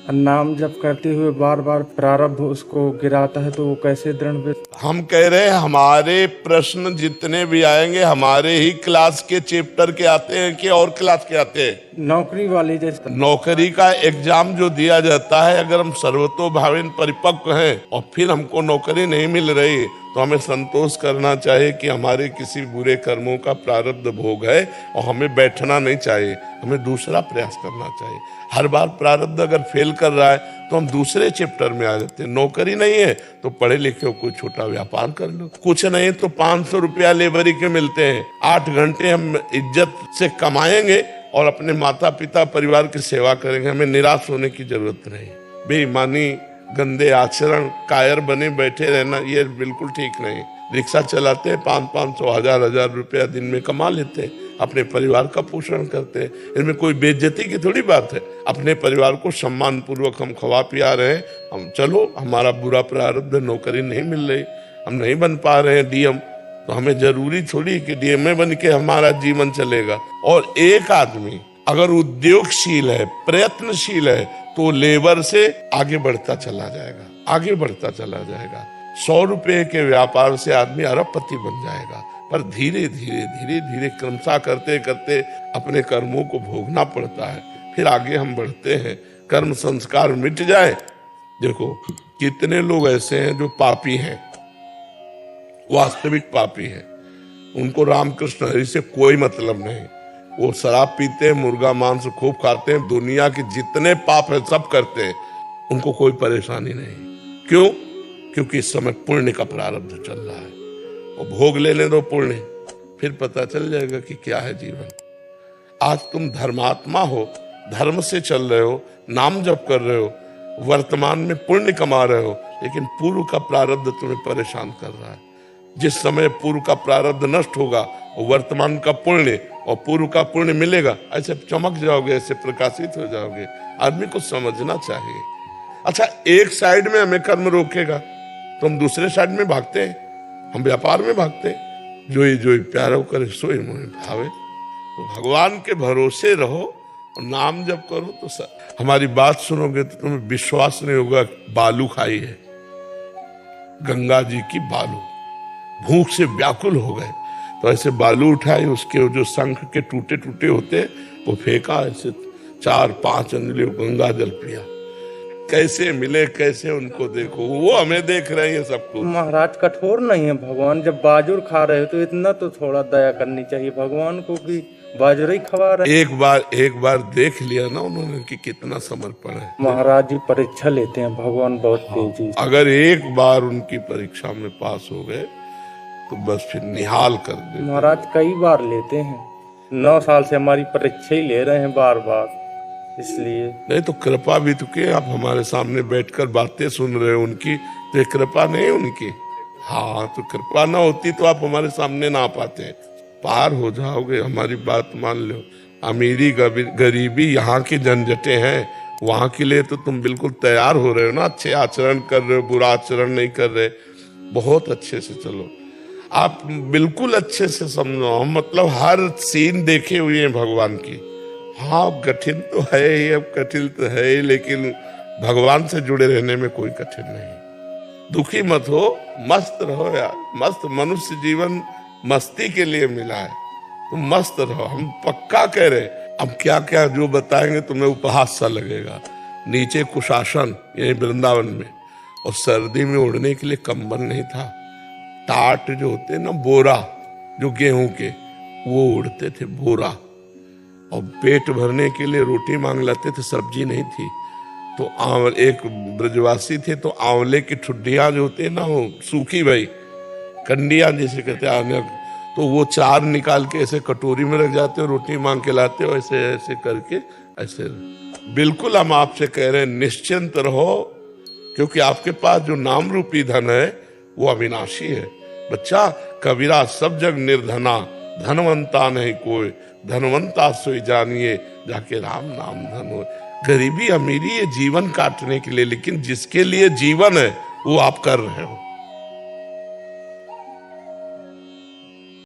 नाम जप करते हुए बार बार प्रारब्ध उसको गिराता है, तो वो कैसे हम कह रहे हैं हमारे प्रश्न जितने भी आएंगे हमारे ही क्लास के चैप्टर के आते हैं कि और क्लास के आते हैं? नौकरी वाले जैसे नौकरी का एग्जाम जो दिया जाता है, अगर हम सर्वतोभावेन परिपक्व हैं और फिर हमको नौकरी नहीं मिल रही तो हमें संतोष करना चाहिए कि हमारे किसी बुरे कर्मों का प्रारब्ध भोग है और हमें बैठना नहीं चाहिए, हमें दूसरा प्रयास करना चाहिए। हर बार प्रारब्ध अगर फेल कर रहा है तो हम दूसरे चैप्टर में आ जाते हैं। नौकरी नहीं है तो पढ़े लिखे हो कोई छोटा व्यापार कर लो, कुछ नहीं तो 500 रुपया लेबरी के मिलते हैं, 8 घंटे हम इज्जत से कमाएंगे और अपने माता पिता परिवार की सेवा करेंगे। हमें निराश होने की जरूरत नहीं। बेईमानी, गंदे आचरण, कायर बने बैठे रहना ये बिल्कुल ठीक नहीं। रिक्शा चलाते हैं, 500 1000 रुपया दिन में कमा लेते हैं, अपने परिवार का पोषण करते हैं, इनमें कोई बेइज्जती की थोड़ी बात है। अपने परिवार को सम्मान पूर्वक हम खवा पिया रहे हैं। हम चलो हमारा बुरा प्रारब्ध, नौकरी नहीं मिल रही, हम नहीं बन पा रहे हैं डीएम, तो हमें जरूरी थोड़ी कि डीएम बन के हमारा जीवन चलेगा। और एक आदमी अगर उद्योगशील है, प्रयत्नशील है, तो लेबर से आगे बढ़ता चला जाएगा, आगे बढ़ता चला जाएगा। 100 रुपए के व्यापार से आदमी अरबपति बन जाएगा, पर धीरे धीरे धीरे धीरे क्रमशः करते करते अपने कर्मों को भोगना पड़ता है, फिर आगे हम बढ़ते हैं। कर्म संस्कार मिट जाए। देखो कितने लोग ऐसे हैं जो पापी हैं, वास्तविक पापी हैं, उनको रामकृष्ण हरि से कोई मतलब नहीं। वो शराब पीते हैं, मुर्गा मांस खूब खाते हैं, दुनिया के जितने पाप है सब करते हैं, उनको कोई परेशानी नहीं। क्यों? क्योंकि इस समय पुण्य का प्रारब्ध चल रहा है, और भोग लेने दो पुण्य, फिर पता चल जाएगा कि क्या है जीवन। आज तुम धर्मात्मा हो, धर्म से चल रहे हो, नाम जप कर रहे हो, वर्तमान में पुण्य कमा रहे हो, लेकिन पूर्व का प्रारब्ध तुम्हें परेशान कर रहा है। जिस समय पूर्व का प्रारब्ध नष्ट होगा, वर्तमान का पुण्य और पूर्व का पुण्य मिलेगा, ऐसे चमक जाओगे, ऐसे प्रकाशित हो जाओगे। आदमी को समझना चाहिए। अच्छा, एक साइड में हमें कर्म रोकेगा तो हम दूसरे साइड में भागते हैं, हम व्यापार में भागते हैं। जोई जोई प्यारो करे सोई मोहि भावे। तो भगवान के भरोसे रहो और नाम जप करो तो हमारी बात सुनोगे तो तुम्हें विश्वास नहीं होगा। बालू खाई है, गंगा जी की बालू, भूख से व्याकुल हो गए, तो ऐसे बालू उठाए, उसके जो शंख के टूटे टूटे होते वो फेंका, ऐसे 4-5 अंजलि गंगा जल पिया। कैसे मिले, कैसे उनको देखो, वो हमें देख रहे हैं सबको। महाराज कठोर नहीं है भगवान? जब बाजुर खा रहे हो तो इतना तो थोड़ा दया करनी चाहिए भगवान को कि बाजुर ही खवा रहे। एक बार देख लिया ना उन्होंने कि कितना समर्पण है। महाराज जी परीक्षा लेते हैं भगवान बहुत तेजी से। अगर एक बार उनकी परीक्षा में पास हो गए तो बस फिर निहाल कर दे। महाराज कई बार लेते हैं, 9 साल से हमारी परीक्षा ही ले रहे हैं बार बार, इसलिए। नहीं तो कृपा भी तो के, आप हमारे सामने बैठकर बातें सुन रहे हो उनकी, तो ये कृपा नहीं उनकी। हाँ, तो कृपा ना होती तो आप हमारे सामने ना आ पाते। पार हो जाओगे, हमारी बात मान लो। अमीरी गरीबी यहाँ की झंझटें हैं, वहां के लिए तो तुम बिल्कुल तैयार हो रहे हो ना। अच्छे आचरण कर रहे हो, बुरा आचरण नहीं कर रहे, बहुत अच्छे से चलो। आप बिल्कुल अच्छे से समझो, हम मतलब हर सीन देखे हुए हैं भगवान की। हाँ, कठिन तो है ही, अब कठिन तो है ही, लेकिन भगवान से जुड़े रहने में कोई कठिन नहीं। दुखी मत हो, मस्त रहो यार। मस्त मनुष्य जीवन मस्ती के लिए मिला है, तुम मस्त रहो। हम पक्का कह रहे, अब क्या क्या जो बताएंगे तुम्हें उपहास सा लगेगा। नीचे कुशासन, यही वृंदावन में, और सर्दी में उड़ने के लिए कंबल नहीं था। टाट जो होते ना, बोरा जो गेहूं के, वो उड़ते थे, बोरा। और पेट भरने के लिए रोटी मांग लाते थे, सब्जी नहीं थी। तो एक ब्रजवासी थे, तो आंवले की ठुड्डियां जो होती है ना, वो सूखी भाई कंडियां जिसे कहते हैं, तो वो 4 निकाल के ऐसे कटोरी में रख जाते हो, रोटी मांग के लाते हो, ऐसे ऐसे करके ऐसे। बिल्कुल हम आपसे कह रहे हैं, निश्चिंत रहो, क्योंकि आपके पास जो नाम रूपी धन है वो अविनाशी है। बच्चा, कबीरा सब जग निर्धना, धनवंता नहीं कोई, धनवंता सोई जानिए, जाके राम नाम धन हो। गरीबी अमीरी ये जीवन काटने के लिए, लेकिन जिसके लिए जीवन है वो आप कर रहे हो।